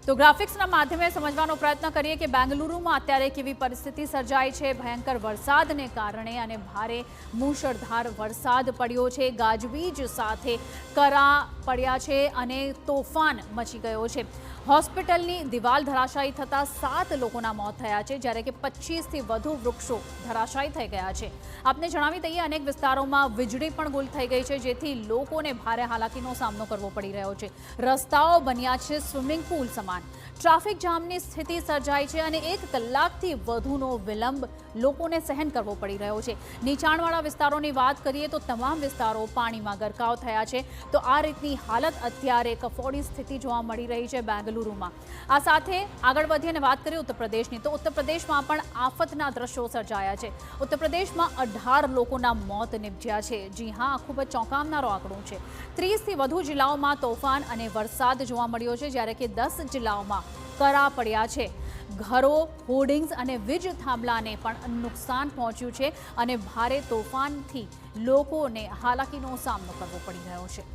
તો ગ્રાફિક્સના માધ્યમે સમજવાનો પ્રયત્ન કરીએ કે બેંગલુરુમાં અત્યારે કેવી પરિસ્થિતિ સર્જાઈ છે। ભયંકર વરસાદને કારણે અને ભારે મૂશળધાર વરસાદ પડ્યો છે, ગાજવીજ સાથે કરા પડ્યા છે અને તોફાન મચી ગયો છે। હોસ્પિટલની દિવાલ ધરાશાયી થતાં 7 લોકોના મોત થયા છે, જ્યારે કે 25થી વધુ વૃક્ષો ધરાશાયી થઈ ગયા છે। આપને જણાવી દઈએ, અનેક વિસ્તારોમાં વીજળી પણ ગુલ થઈ ગઈ છે, જેથી લોકોને ભારે હાલાકીનો સામનો કરવો પડી રહ્યો છે। રસ્તાઓ બન્યા છે સ્વિમિંગ પૂલ સમાન। ટ્રાફિક જામની સ્થિતિ સર્જાઈ છે અને 1 કલાકથી વધુનો વિલંબ લોકોને સહન કરવો પડી રહ્યો છે। નીચાણવાળા વિસ્તારોની વાત કરીએ તો તમામ વિસ્તારો પાણીમાં ગરકાવ થયા છે। તો આ રીતની હાલત અત્યારે કફોડી સ્થિતિ જોવા મળી રહી છે બેંગલુરુમાં। આ સાથે આગળ વધી અને વાત કરીએ ઉત્તર પ્રદેશની, તો ઉત્તર પ્રદેશમાં પણ આફતના દ્રશ્યો સર્જાયા છે। ઉત્તર પ્રદેશમાં 18 લોકોના મોત નિપજ્યા છે। જી હા, ખૂબ જ ચોંકાવનારો આંકડો છે। 30થી વધુ જિલ્લાઓમાં તોફાન અને વરસાદ જોવા મળ્યો છે, જ્યારે કે 10 જિલ્લાઓમાં કરા પડ્યા છે। ઘરો, હોર્ડિંગ્સ અને વીજ થાંભલાને પણ નુકસાન પહોંચ્યું છે અને ભારે તોફાનથી લોકોને હાલાકીનો સામનો કરવો પડી રહ્યો છે।